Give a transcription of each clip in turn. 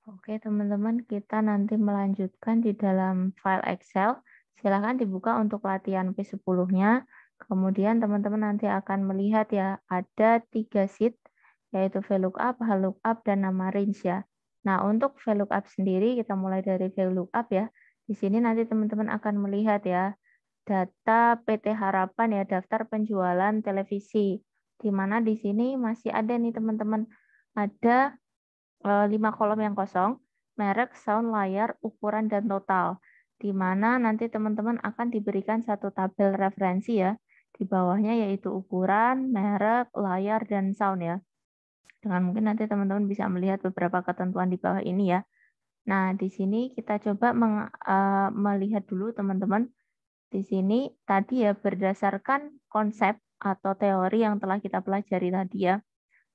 Oke, teman-teman, kita nanti melanjutkan di dalam file Excel. Silahkan dibuka untuk latihan P10-nya. Kemudian teman-teman nanti akan melihat ya, ada 3 sheet, yaitu VLOOKUP, HLOOKUP, dan nama range ya. Nah, untuk VLOOKUP sendiri, kita mulai dari VLOOKUP ya. Di sini nanti teman-teman akan melihat ya, data PT Harapan ya, daftar penjualan televisi. Di mana di sini masih ada nih teman-teman, ada 5 kolom yang kosong, merek, sound, layar, ukuran, dan total. Di mana nanti teman-teman akan diberikan satu tabel referensi ya. Di bawahnya yaitu ukuran, merek, layar, dan sound ya. Dengan mungkin nanti teman-teman bisa melihat beberapa ketentuan di bawah ini ya. Nah, di sini kita coba melihat dulu teman-teman. Di sini tadi ya berdasarkan konsep atau teori yang telah kita pelajari tadi ya,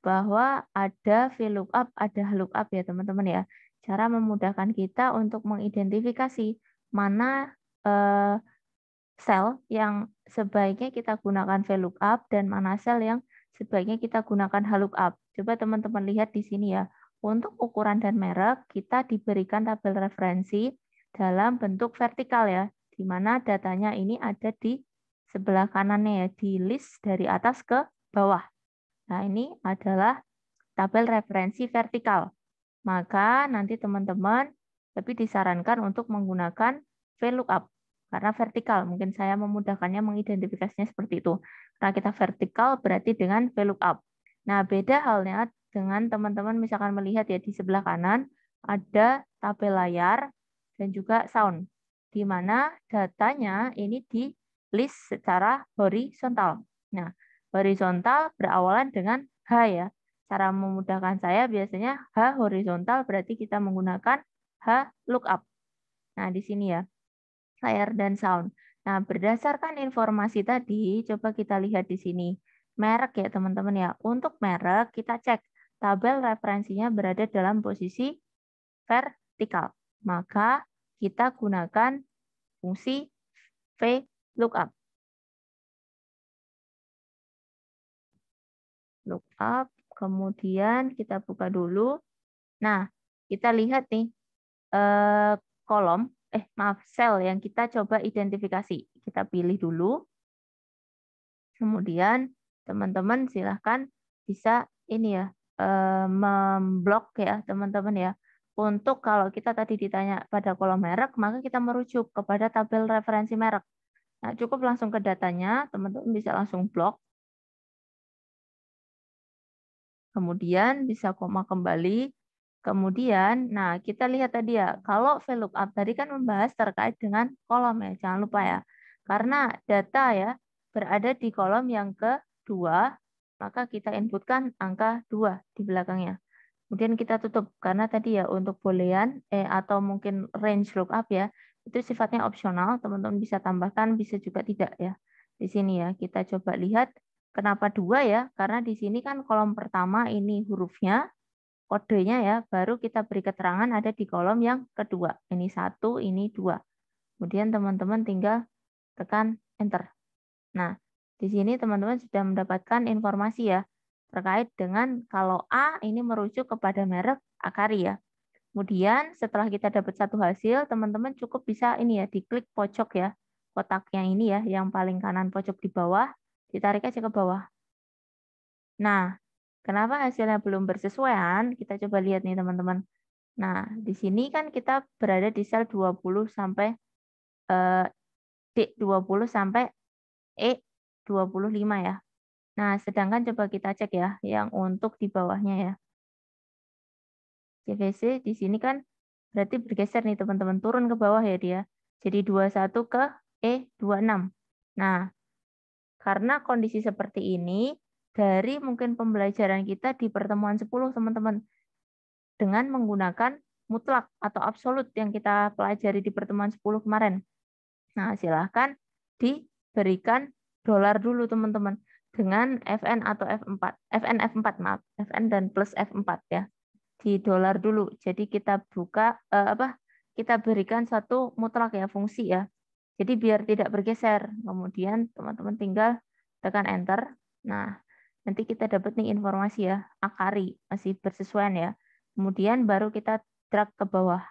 bahwa ada VLOOKUP, ada HLOOKUP ya teman-teman ya. Cara memudahkan kita untuk mengidentifikasi mana sel yang sebaiknya kita gunakan VLOOKUP dan mana sel yang sebaiknya kita gunakan HLOOKUP. Coba teman-teman lihat di sini ya. Untuk ukuran dan merek kita diberikan tabel referensi dalam bentuk vertikal ya, di mana datanya ini ada di sebelah kanannya ya, di list dari atas ke bawah. Nah, ini adalah tabel referensi vertikal. Maka nanti teman-teman lebih disarankan untuk menggunakan VLOOKUP karena vertikal. Mungkin saya memudahkannya mengidentifikasinya seperti itu. Karena kita vertikal berarti dengan VLOOKUP. Nah, beda halnya dengan teman-teman misalkan melihat ya di sebelah kanan ada tabel layar dan juga sound, di mana datanya ini di list secara horizontal. Nah, horizontal berawalan dengan H ya. Cara memudahkan saya biasanya H horizontal berarti kita menggunakan H lookup. Nah, di sini ya, layar dan sound. Nah, berdasarkan informasi tadi, coba kita lihat di sini. Merek ya, teman-teman ya. Untuk merek, kita cek tabel referensinya berada dalam posisi vertikal. Maka kita gunakan fungsi VLOOKUP. Lookup, kemudian kita buka dulu. Nah, kita lihat nih kolom, sel yang kita coba identifikasi. Kita pilih dulu. Kemudian teman-teman silahkan bisa ini ya, memblok ya teman-teman ya. Untuk kalau kita tadi ditanya pada kolom merek, maka kita merujuk kepada tabel referensi merek. Nah, cukup langsung ke datanya, teman-teman bisa langsung blok. Kemudian bisa koma kembali. Kemudian, nah kita lihat tadi ya, kalau VLOOKUP tadi kan membahas terkait dengan kolom ya, jangan lupa ya. Karena data ya berada di kolom yang kedua, maka kita inputkan angka 2 di belakangnya. Kemudian kita tutup, karena tadi ya untuk boolean atau mungkin range lookup ya, itu sifatnya opsional, teman-teman bisa tambahkan, bisa juga tidak ya. Di sini ya, kita coba lihat kenapa 2 ya, karena di sini kan kolom pertama ini hurufnya, kodenya ya, baru kita beri keterangan ada di kolom yang kedua. Ini 1, ini 2. Kemudian teman-teman tinggal tekan enter. Nah, di sini teman-teman sudah mendapatkan informasi ya, terkait dengan kalau A ini merujuk kepada merek Akari ya. Kemudian setelah kita dapat satu hasil, teman-teman cukup bisa ini ya, diklik pojok ya, kotaknya ini ya, yang paling kanan pojok di bawah, ditarik aja ke bawah. Nah, kenapa hasilnya belum bersesuaian? Kita coba lihat nih teman-teman. Nah, di sini kan kita berada di sel 20 sampai D20 sampai E25 ya. Nah, sedangkan coba kita cek ya, yang untuk di bawahnya ya. CVC di sini kan berarti bergeser nih teman-teman, turun ke bawah ya dia. Jadi 21 ke E26. Nah, karena kondisi seperti ini, dari mungkin pembelajaran kita di pertemuan 10 teman-teman, dengan menggunakan mutlak atau absolut yang kita pelajari di pertemuan 10 kemarin. Nah, silahkan diberikan dolar dulu teman-teman dengan FN atau F4. FN F4 maaf, FN dan plus F4 ya. Di dolar dulu. Jadi kita buka kita berikan satu mutlak ya fungsi ya. Jadi biar tidak bergeser. Kemudian teman-teman tinggal tekan enter. Nah, nanti kita dapat nih informasi ya, Akari masih bersesuaian ya. Kemudian baru kita drag ke bawah.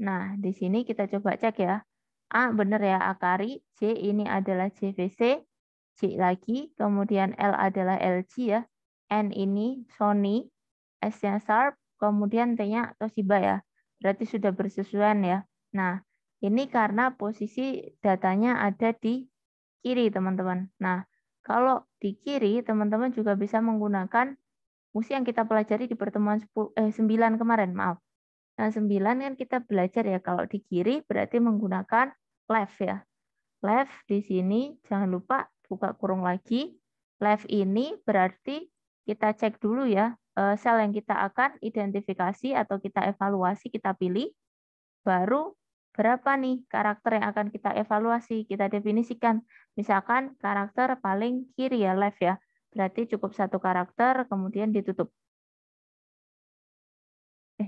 Nah, di sini kita coba cek ya. A benar ya, Akari. J ini adalah JVC. J lagi. Kemudian L adalah LG ya. N ini Sony. S-nya Sharp. Kemudian T-nya Toshiba ya. Berarti sudah bersesuaian ya. Nah, ini karena posisi datanya ada di kiri, teman-teman. Nah, kalau di kiri, teman-teman juga bisa menggunakan fungsi yang kita pelajari di pertemuan 9 kemarin, maaf. Nah, 9 kan kita belajar ya, kalau di kiri berarti menggunakan left ya. Left di sini, jangan lupa buka kurung lagi. Left ini berarti kita cek dulu ya, sel yang kita akan identifikasi atau kita evaluasi, kita pilih. Baru berapa nih karakter yang akan kita evaluasi, kita definisikan. Misalkan karakter paling kiri ya, left ya. Berarti cukup satu karakter, kemudian ditutup.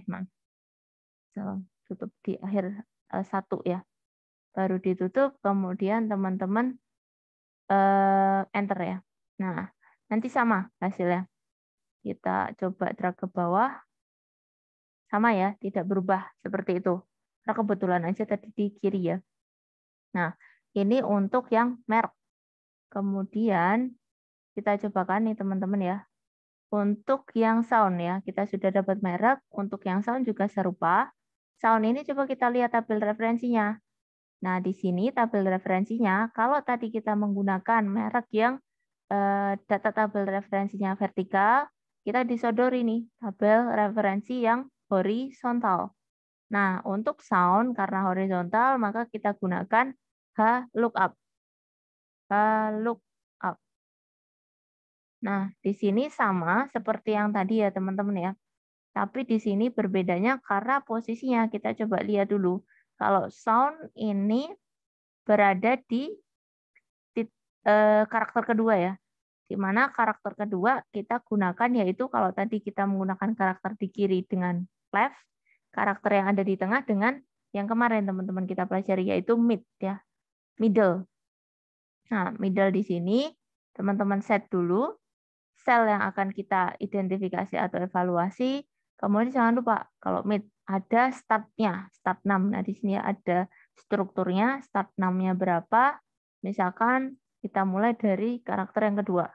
Maaf. Tutup di akhir satu ya. Baru ditutup, kemudian teman-teman enter ya. Nah, nanti sama hasilnya. Kita coba drag ke bawah. Sama ya, tidak berubah seperti itu. Karena kebetulan aja tadi di kiri ya. Nah, ini untuk yang merek. Kemudian kita cobakan nih teman-teman ya. Untuk yang sound ya, kita sudah dapat merek. Untuk yang sound juga serupa. Sound ini coba kita lihat tabel referensinya. Nah, di sini tabel referensinya, kalau tadi kita menggunakan merek yang data tabel referensinya vertikal, kita disodori nih tabel referensi yang horizontal. Nah, untuk sound karena horizontal, maka kita gunakan HLOOKUP. HLOOKUP. Nah, di sini sama seperti yang tadi ya, teman-teman ya. Tapi di sini berbedanya karena posisinya. Kita coba lihat dulu. Kalau sound ini berada di karakter kedua ya. Di mana karakter kedua kita gunakan yaitu kalau tadi kita menggunakan karakter di kiri dengan left, karakter yang ada di tengah dengan yang kemarin teman-teman kita pelajari yaitu mid ya, middle. Nah, middle di sini teman-teman set dulu sel yang akan kita identifikasi atau evaluasi. Kemudian jangan lupa kalau mid ada startnya, start 6. Nah, di sini ada strukturnya, start 6-nya berapa. Misalkan kita mulai dari karakter yang kedua.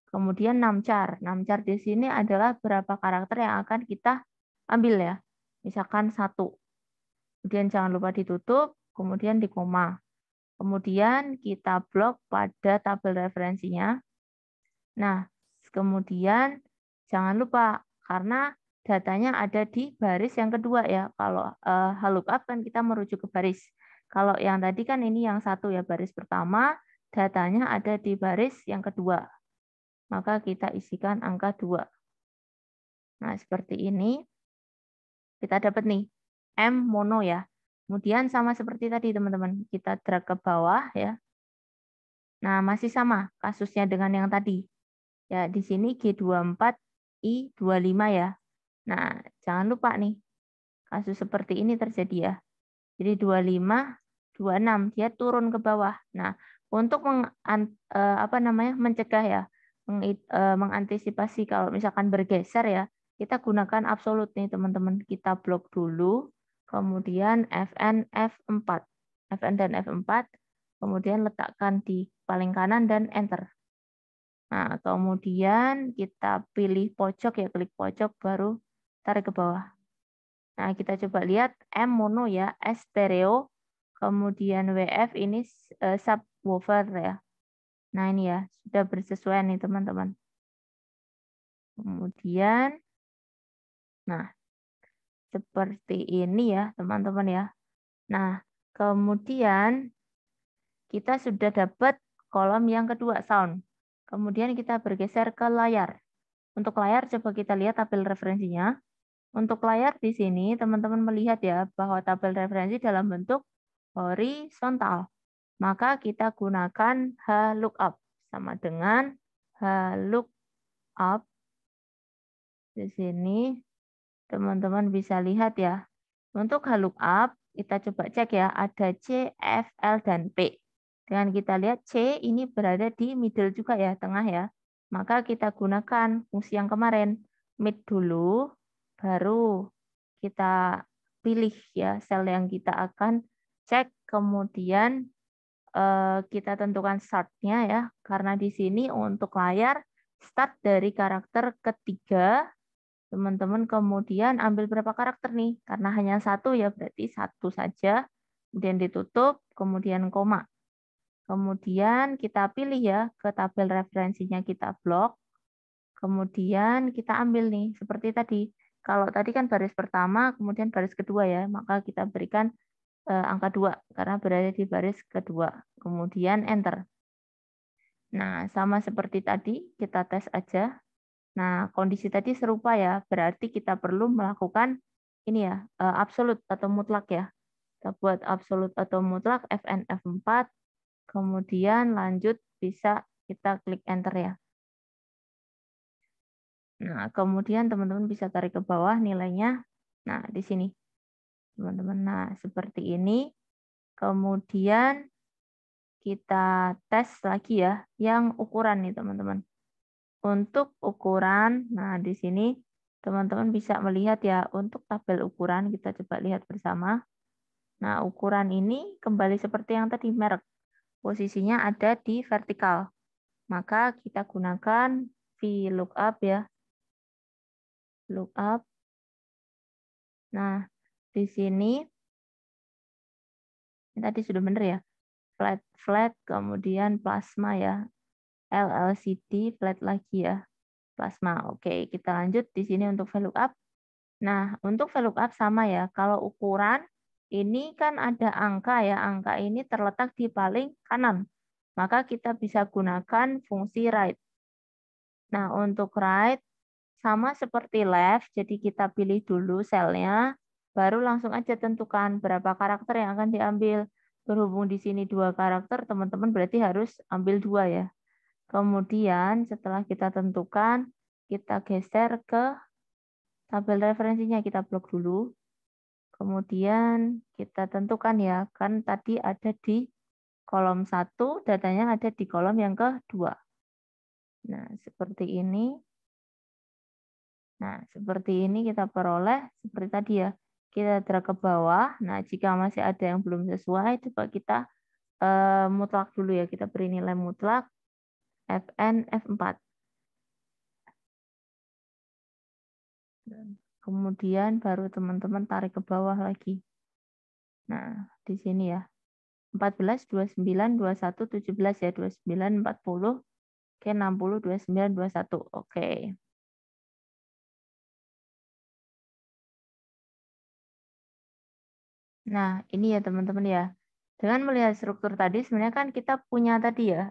Kemudian numchar. Numchar di sini adalah berapa karakter yang akan kita ambil ya. Misalkan 1. Kemudian jangan lupa ditutup, kemudian di koma. Kemudian kita blok pada tabel referensinya. Nah, kemudian jangan lupa karena datanya ada di baris yang kedua ya. Kalau HLOOKUP kan kita merujuk ke baris. Kalau yang tadi kan ini yang 1 ya, baris pertama, datanya ada di baris yang kedua. Maka kita isikan angka 2. Nah, seperti ini. Kita dapat nih, M mono ya. Kemudian sama seperti tadi teman-teman, kita drag ke bawah ya. Nah, masih sama kasusnya dengan yang tadi. Ya, di sini G24, I25 ya. Nah, jangan lupa nih, kasus seperti ini terjadi ya. Jadi 25, 26, dia turun ke bawah. Nah, untuk mencegah ya, mengantisipasi kalau misalkan bergeser ya, kita gunakan absolut nih teman-teman. Kita blok dulu, kemudian FN, F4. FN dan F4, kemudian letakkan di paling kanan dan enter. Nah, kemudian kita pilih pojok ya, klik pojok, baru tarik ke bawah. Nah, kita coba lihat M mono ya, S stereo, kemudian WF ini subwoofer ya. Nah, ini ya, sudah bersesuaian nih teman-teman. Kemudian, nah, seperti ini ya teman-teman ya. Nah, kemudian kita sudah dapat kolom yang kedua, sound. Kemudian kita bergeser ke layar. Untuk layar coba kita lihat tabel referensinya. Untuk layar di sini teman-teman melihat ya bahwa tabel referensi dalam bentuk horizontal. Maka kita gunakan HLOOKUP sama dengan HLOOKUP. Di sini teman-teman bisa lihat ya. Untuk HLOOKUP kita coba cek ya, ada C, F, L, dan P. Dengan kita lihat C ini berada di middle juga ya, tengah ya. Maka kita gunakan fungsi yang kemarin, mid dulu, baru kita pilih ya sel yang kita akan cek, kemudian kita tentukan start-nya ya, karena di sini untuk layar start dari karakter ketiga, teman-teman kemudian ambil berapa karakter nih, karena hanya satu ya berarti satu saja, kemudian ditutup, kemudian koma. Kemudian kita pilih ya ke tabel referensinya kita blok, kemudian kita ambil nih, seperti tadi. Kalau tadi kan baris pertama, kemudian baris kedua ya, maka kita berikan angka 2 karena berada di baris kedua. Kemudian enter. Nah, sama seperti tadi, kita tes aja. Nah, kondisi tadi serupa ya, berarti kita perlu melakukan ini ya, absolut atau mutlak ya. Kita buat absolut atau mutlak Fn F4, kemudian lanjut bisa kita klik enter ya. Nah, kemudian teman-teman bisa tarik ke bawah nilainya. Nah, di sini. Teman-teman, nah seperti ini. Kemudian kita tes lagi ya, yang ukuran nih teman-teman. Untuk ukuran, nah di sini teman-teman bisa melihat ya, untuk tabel ukuran, kita coba lihat bersama. Nah, ukuran ini kembali seperti yang tadi, merek. Posisinya ada di vertikal. Maka kita gunakan VLOOKUP ya. Lookup. Nah, di sini ini tadi sudah benar ya. Flat, kemudian plasma ya. LLCD, flat lagi ya. Plasma. Oke, kita lanjut di sini untuk VLOOKUP. Nah, untuk VLOOKUP sama ya. Kalau ukuran, ini kan ada angka ya. Angka ini terletak di paling kanan. Maka kita bisa gunakan fungsi right. Nah, untuk right, sama seperti left, jadi kita pilih dulu selnya, baru langsung aja tentukan berapa karakter yang akan diambil. Berhubung di sini 2 karakter, teman-teman berarti harus ambil 2 ya. Kemudian setelah kita tentukan, kita geser ke tabel referensinya, kita blok dulu. Kemudian kita tentukan ya, kan tadi ada di kolom 1, datanya ada di kolom yang kedua. Nah, seperti ini. Nah, seperti ini kita peroleh, seperti tadi ya, kita drag ke bawah. Nah, jika masih ada yang belum sesuai, coba kita mutlak dulu ya, kita beri nilai mutlak, Fn F4. Kemudian baru teman-teman tarik ke bawah lagi. Nah, di sini ya. 14, 29, 21, 17 ya. 29, 40. Oke, 60, 29, 21. Oke. Nah, ini ya teman-teman ya. Dengan melihat struktur tadi, sebenarnya kan kita punya tadi ya,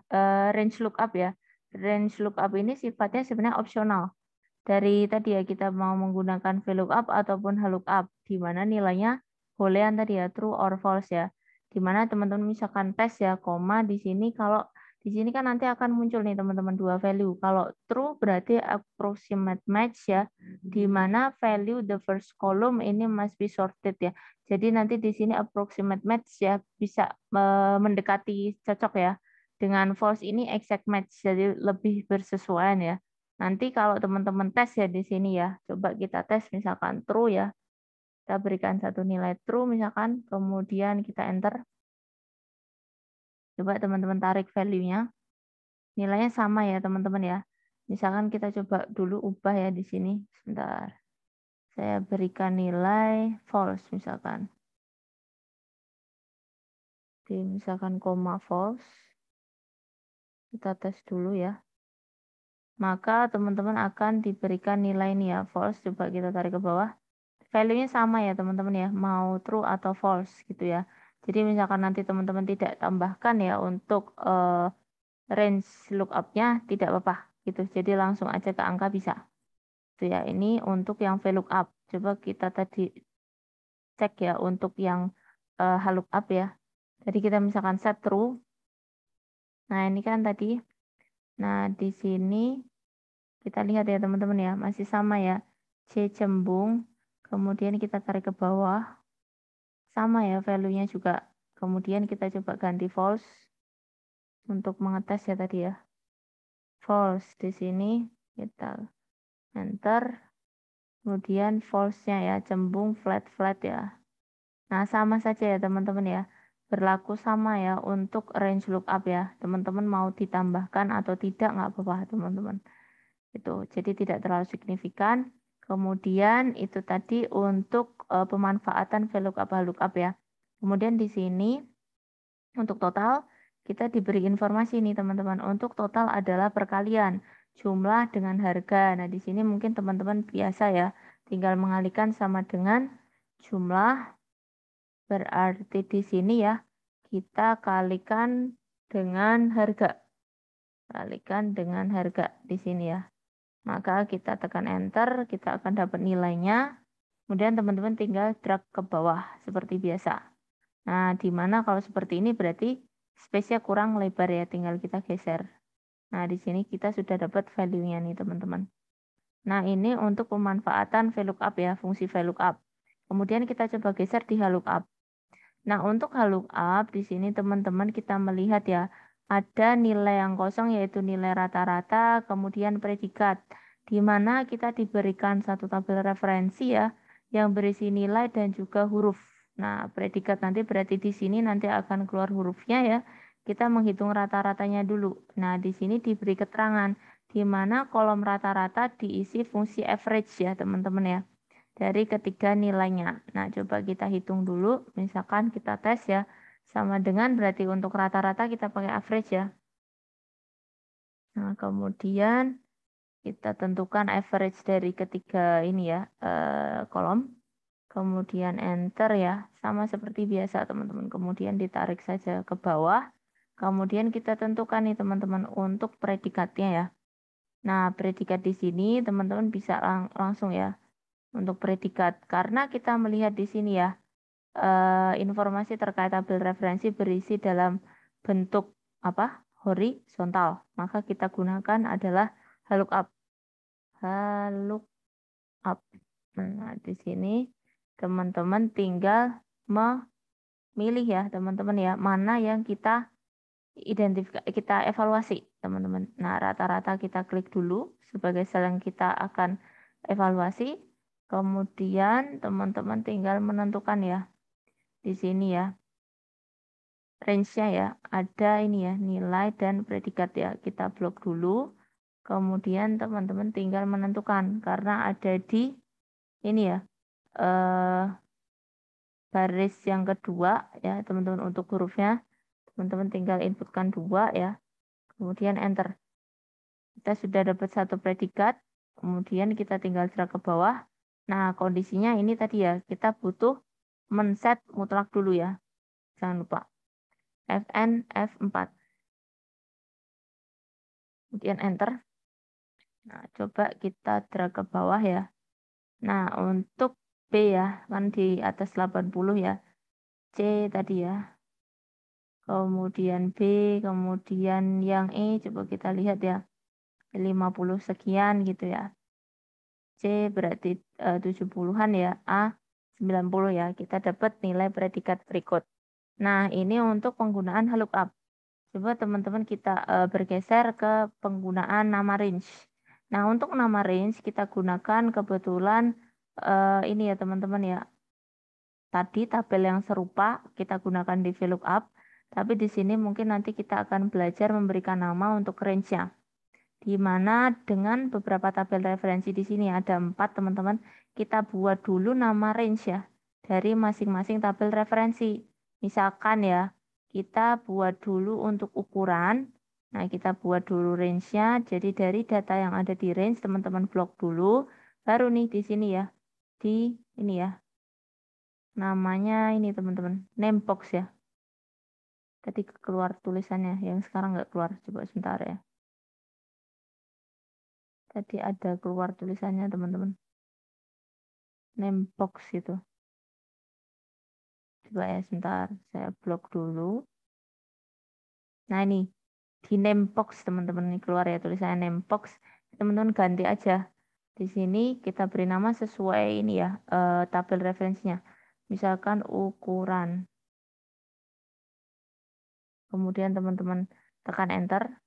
range lookup ya. Range lookup ini sifatnya sebenarnya opsional. Dari tadi ya, kita mau menggunakan VLOOKUP ataupun HLOOKUP, di mana nilainya boolean tadi ya, true or false ya. Di mana teman-teman misalkan tes ya, koma di sini, kalau di sini kan nanti akan muncul nih teman-teman 2 value. Kalau true berarti approximate match ya, di mana value the first column ini must be sorted ya. Jadi nanti di sini approximate match ya, bisa mendekati cocok ya. Dengan false ini exact match, jadi lebih bersesuaian ya. Nanti kalau teman-teman tes ya di sini ya, coba kita tes misalkan true ya. Kita berikan satu nilai true misalkan, kemudian kita enter. Coba teman-teman tarik value-nya. Nilainya sama ya teman-teman ya. Misalkan kita coba dulu ubah ya di sini. Sebentar. Saya berikan nilai false misalkan. Misalkan koma false. Kita tes dulu ya. Maka teman-teman akan diberikan nilai ini ya, false. Coba kita tarik ke bawah. Value-nya sama ya teman-teman ya, mau true atau false gitu ya. Jadi misalkan nanti teman-teman tidak tambahkan ya untuk range lookup-nya, tidak apa-apa gitu. Jadi langsung aja ke angka bisa. Itu ya, ini untuk yang VLOOKUP. Coba kita tadi cek ya untuk yang HLOOKUP ya. Tadi kita misalkan set true. Nah, ini kan tadi. Nah, di sini kita lihat ya teman-teman ya, masih sama ya. C cembung, kemudian kita tarik ke bawah. Sama ya value-nya juga. Kemudian kita coba ganti false untuk mengetes ya tadi ya. False di sini kita enter. Kemudian false-nya ya, cembung flat-flat ya. Nah, sama saja ya teman-teman ya. Berlaku sama ya untuk range lookup ya. Teman-teman mau ditambahkan atau tidak nggak apa-apa teman-teman. Itu. Jadi tidak terlalu signifikan. Kemudian itu tadi untuk pemanfaatan VLOOKUP ya. Kemudian di sini untuk total kita diberi informasi nih teman-teman. Untuk total adalah perkalian jumlah dengan harga. Nah, di sini mungkin teman-teman biasa ya. Tinggal mengalihkan sama dengan jumlah, berarti di sini ya kita kalikan dengan harga. Kalikan dengan harga di sini ya. Maka kita tekan enter, kita akan dapat nilainya. Kemudian teman-teman tinggal drag ke bawah seperti biasa. Nah, di mana kalau seperti ini berarti space-nya kurang lebar ya, tinggal kita geser. Nah, di sini kita sudah dapat value-nya nih teman-teman. Nah, ini untuk pemanfaatan VLOOKUP ya, fungsi VLOOKUP. Kemudian kita coba geser di HLOOKUP. Nah, untuk HLOOKUP di sini teman-teman kita melihat ya, ada nilai yang kosong yaitu nilai rata-rata, kemudian predikat, di mana kita diberikan satu tabel referensi ya, yang berisi nilai dan juga huruf. Nah, predikat nanti berarti di sini nanti akan keluar hurufnya ya. Kita menghitung rata-ratanya dulu. Nah, di sini diberi keterangan, di mana kolom rata-rata diisi fungsi average ya, teman-teman ya, dari ketiga nilainya. Nah, coba kita hitung dulu. Misalkan kita tes ya, sama dengan berarti untuk rata-rata kita pakai average ya. Nah, kemudian kita tentukan average dari ketiga ini ya, kolom. Kemudian enter ya, sama seperti biasa teman-teman. Kemudian ditarik saja ke bawah. Kemudian kita tentukan nih teman-teman untuk predikatnya ya. Nah, predikat di sini teman-teman bisa langsung ya untuk predikat. Karena kita melihat di sini ya, informasi terkait tabel referensi berisi dalam bentuk apa? Horizontal. Maka kita gunakan adalah HLOOKUP. HLOOKUP. Nah, di sini teman-teman tinggal memilih ya, teman-teman ya, mana yang kita identifikasi, kita evaluasi, teman-teman. Nah, rata-rata kita klik dulu sebagai sel yang kita akan evaluasi. Kemudian teman-teman tinggal menentukan ya di sini ya range-nya ya, ada ini ya nilai dan predikat ya, kita blok dulu. Kemudian teman-teman tinggal menentukan karena ada di ini ya baris yang kedua ya teman-teman. Untuk hurufnya teman-teman tinggal inputkan 2 ya, kemudian enter. Kita sudah dapat satu predikat, kemudian kita tinggal drag ke bawah. Nah, kondisinya ini tadi ya, kita butuh men-set mutlak dulu ya, jangan lupa Fn F4, kemudian enter. Nah, coba kita drag ke bawah ya. Nah, untuk B ya, kan di atas 80 ya. C tadi ya. Kemudian B, kemudian yang E, coba kita lihat ya. 50 sekian gitu ya. C berarti 70-an ya. A 90 ya. Kita dapat nilai predikat berikut. Nah, ini untuk penggunaan HLOOKUP. Coba teman-teman kita bergeser ke penggunaan nama range. Nah, untuk nama range kita gunakan kebetulan ini ya teman-teman ya. Tadi tabel yang serupa kita gunakan di VLOOKUP, tapi di sini mungkin nanti kita akan belajar memberikan nama untuk range-nya. Di mana dengan beberapa tabel referensi di sini ada 4 teman-teman, kita buat dulu nama range ya dari masing-masing tabel referensi. Misalkan ya, kita buat dulu untuk ukuran. Nah, kita buat dulu range-nya. Jadi dari data yang ada di range, teman-teman blok dulu. Baru nih di sini ya. Di ini ya. Namanya ini teman-teman. Name box ya. Tadi keluar tulisannya. Yang sekarang nggak keluar. Coba sebentar ya. Tadi ada keluar tulisannya teman-teman. Name box itu. Coba ya sebentar. Saya blok dulu. Nah ini. Di name box teman-teman ini keluar ya tulisannya name box. Teman-teman ganti aja. Di sini kita beri nama sesuai ini ya tabel referensinya. Misalkan ukuran. Kemudian teman-teman tekan enter.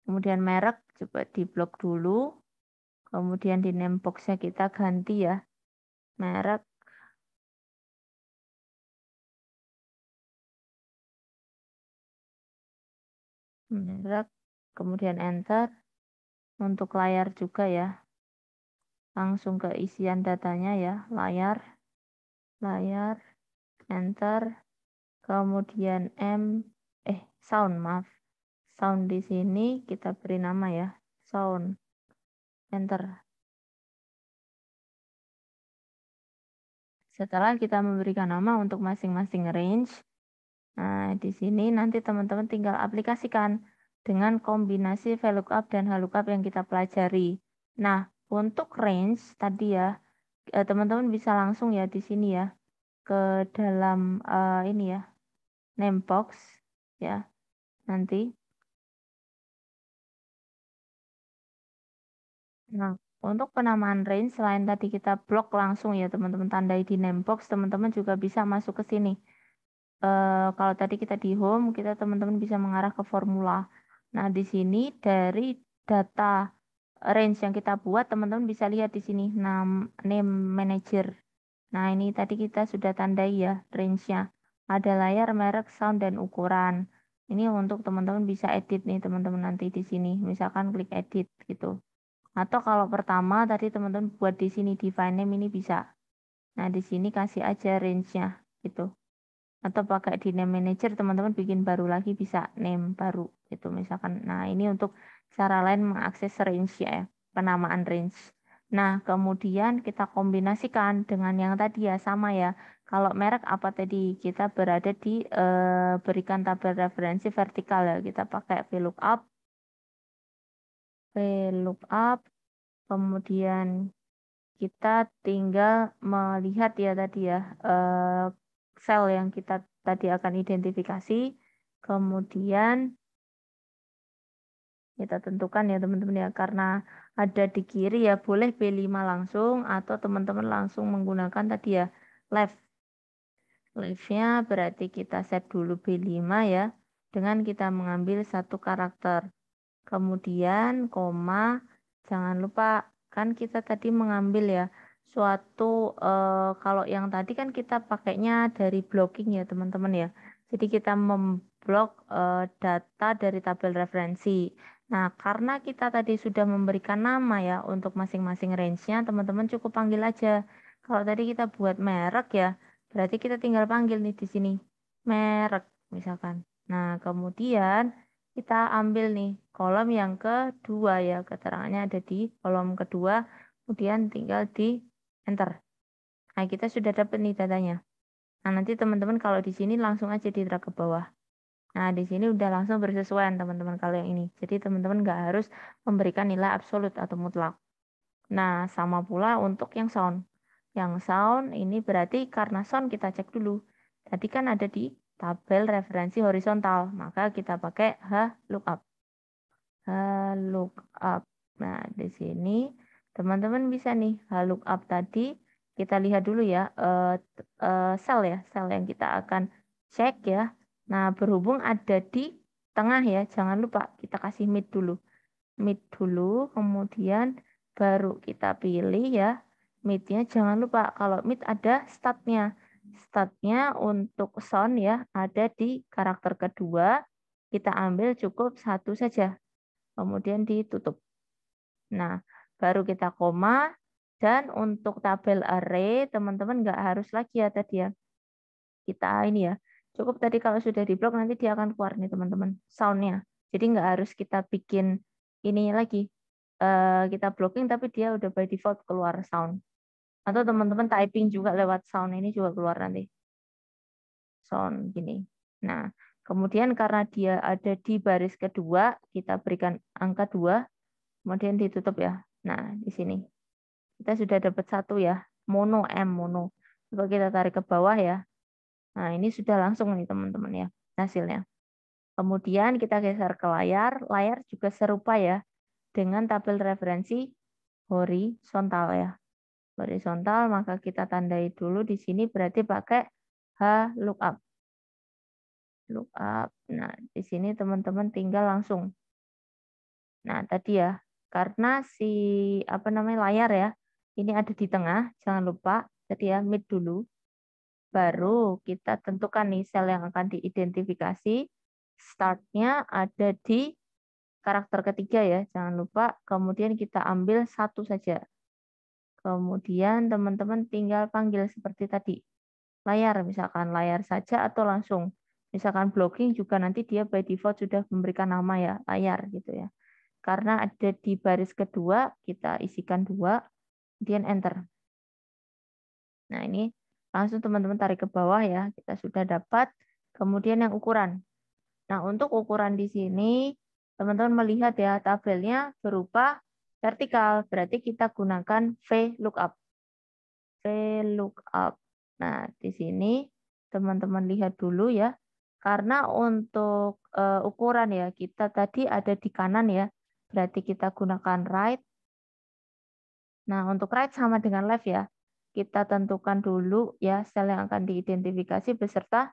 Kemudian merek coba diblok dulu. Kemudian di name box-nya kita ganti ya, merek. Merek, kemudian enter. Untuk layar juga ya, langsung ke isian datanya ya, layar, enter. Kemudian sound, maaf. Sound di sini kita beri nama ya, sound, enter. Setelah kita memberikan nama untuk masing-masing range, nah di sini nanti teman-teman tinggal aplikasikan dengan kombinasi VLOOKUP dan HLOOKUP yang kita pelajari. Nah, untuk range tadi ya, teman-teman bisa langsung ya di sini ya, ke dalam ini ya, name box ya, nanti. Nah, untuk penamaan range selain tadi kita blok langsung ya teman-teman, tandai di name box, teman-teman juga bisa masuk ke sini. Kalau tadi kita di home, kita teman-teman bisa mengarah ke formula. Nah, di sini dari data range yang kita buat, teman-teman bisa lihat di sini name manager. Nah, ini tadi kita sudah tandai ya range-nya. Ada layar, merek, sound, dan ukuran. Ini untuk teman-teman bisa edit nih teman-teman nanti di sini. Misalkan klik edit gitu. Atau kalau pertama tadi teman-teman buat di sini define name ini bisa. Nah, di sini kasih aja range-nya gitu. Atau pakai di name manager teman-teman bikin baru lagi bisa name baru gitu misalkan. Nah, ini untuk cara lain mengakses range ya, penamaan range. Nah, kemudian kita kombinasikan dengan yang tadi ya, sama ya. Kalau merek apa tadi, kita berada di berikan tabel referensi vertikal ya. Kita pakai VLOOKUP, kemudian kita tinggal melihat ya tadi ya, sel yang kita tadi akan identifikasi, kemudian kita tentukan ya teman-teman ya, karena ada di kiri ya boleh B5 langsung atau teman-teman langsung menggunakan tadi ya left. Leftnya berarti kita set dulu B5 ya, dengan kita mengambil satu karakter. Kemudian koma, jangan lupa kan kita tadi mengambil ya suatu kalau yang tadi kan kita pakainya dari blocking ya teman-teman ya. Jadi kita memblok data dari tabel referensi. Nah, karena kita tadi sudah memberikan nama ya untuk masing-masing range-nya, teman-teman cukup panggil aja. Kalau tadi kita buat merek ya, berarti kita tinggal panggil nih di sini merek misalkan. Nah, kemudian kita ambil nih kolom yang kedua ya, keterangannya ada di kolom kedua, kemudian tinggal di enter. Nah, kita sudah dapat nih datanya. Nah, nanti teman-teman kalau di sini langsung aja di drag ke bawah. Nah, di sini udah langsung bersesuaian teman-teman kalau yang ini. Jadi teman-teman nggak harus memberikan nilai absolut atau mutlak. Nah, sama pula untuk yang sound. Yang sound ini berarti karena sound kita cek dulu. Tadi kan ada di tabel referensi horizontal, maka kita pakai HLOOKUP. HLOOKUP. Nah, di sini teman-teman bisa nih HLOOKUP tadi kita lihat dulu ya, sel ya, sel yang kita akan cek ya. Nah, berhubung ada di tengah ya, jangan lupa kita kasih mid dulu. Mid dulu, kemudian baru kita pilih ya. Mid-nya jangan lupa kalau mid ada statnya. Statnya untuk sound ya ada di karakter kedua. Kita ambil cukup satu saja. Kemudian ditutup. Nah, baru kita koma. Dan untuk tabel array, teman-teman nggak harus lagi ya tadi ya. Kita ini ya. Cukup tadi kalau sudah di blok nanti dia akan keluar nih teman-teman. Soundnya. Jadi nggak harus kita bikin ini lagi. Kita blocking tapi dia udah by default keluar sound. Atau teman-teman typing juga lewat sound ini juga keluar nanti. Sound gini. Nah, kemudian karena dia ada di baris kedua, kita berikan angka 2, kemudian ditutup ya. Nah, di sini. Kita sudah dapat satu ya, mono mono. Coba kita tarik ke bawah ya. Nah, ini sudah langsung nih teman-teman ya hasilnya. Kemudian kita geser ke layar. Layar juga serupa ya dengan tabel referensi horizontal ya. Horizontal, maka kita tandai dulu di sini berarti pakai HLOOKUP. Lookup. Nah, di sini teman-teman tinggal langsung. Nah, tadi ya, karena si layar ya, ini ada di tengah, jangan lupa. Jadi ya mid dulu. Baru kita tentukan nih sel yang akan diidentifikasi. Start-nya ada di karakter ketiga ya, jangan lupa. Kemudian kita ambil satu saja. Kemudian teman-teman tinggal panggil seperti tadi. Layar, misalkan layar saja atau langsung. Misalkan blocking juga nanti dia by default sudah memberikan nama ya, layar gitu ya. Karena ada di baris kedua, kita isikan 2, kemudian enter. Nah, ini langsung teman-teman tarik ke bawah ya, kita sudah dapat. Kemudian yang ukuran. Nah, untuk ukuran di sini, teman-teman melihat ya, tabelnya berupa vertikal, berarti kita gunakan VLOOKUP. VLOOKUP. Nah, di sini teman-teman lihat dulu ya, karena untuk ukuran ya, kita tadi ada di kanan ya, berarti kita gunakan right. Nah, untuk right sama dengan left ya. Kita tentukan dulu ya sel yang akan diidentifikasi beserta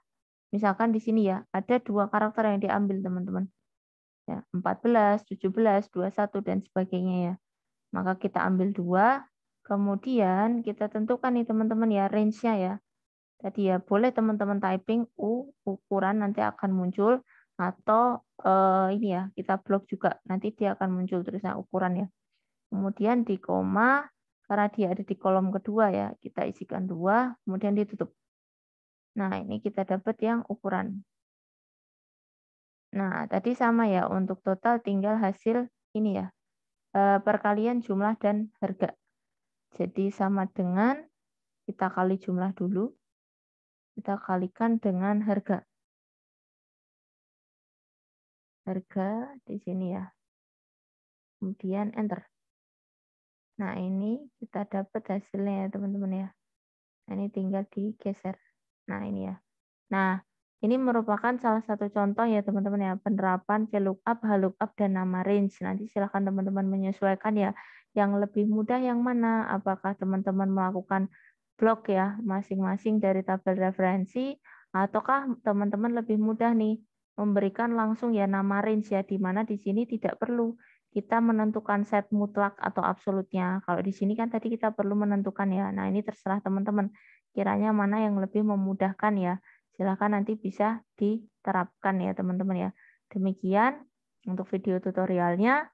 misalkan di sini ya, ada 2 karakter yang diambil teman-teman. Ya, 14, 17, 21 dan sebagainya ya. Maka kita ambil 2, kemudian kita tentukan nih teman-teman ya range-nya ya. Tadi ya boleh teman-teman typing U ukuran nanti akan muncul atau ini ya kita blok juga nanti dia akan muncul tulisan ukuran ya. Kemudian di koma, karena dia ada di kolom kedua ya, kita isikan 2, kemudian ditutup. Nah, ini kita dapat yang ukuran. Nah, tadi sama ya, untuk total tinggal hasil ini ya, perkalian jumlah dan harga. Jadi sama dengan, kita kali jumlah dulu, kita kalikan dengan harga. Harga di sini ya. Kemudian enter. Nah, ini kita dapat hasilnya ya teman-teman ya. Nah, ini tinggal digeser. Nah, ini ya. Nah, ini merupakan salah satu contoh ya teman-teman ya, penerapan VLOOKUP, HLOOKUP, dan nama range. Nanti silakan teman-teman menyesuaikan ya, yang lebih mudah yang mana. Apakah teman-teman melakukan blok ya, masing-masing dari tabel referensi, ataukah teman-teman lebih mudah nih, memberikan langsung ya nama range ya, di mana di sini tidak perlu kita menentukan set mutlak atau absolutnya. Kalau di sini kan tadi kita perlu menentukan ya. Nah, ini terserah teman-teman. Kiranya mana yang lebih memudahkan ya. Silakan nanti bisa diterapkan ya teman-teman ya. Demikian untuk video tutorialnya.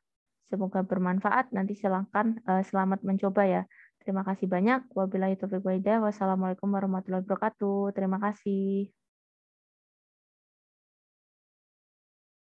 Semoga bermanfaat. Nanti silakan selamat mencoba ya. Terima kasih banyak. Wabillahi taufiq wal hidayah. Wassalamualaikum warahmatullahi wabarakatuh. Terima kasih.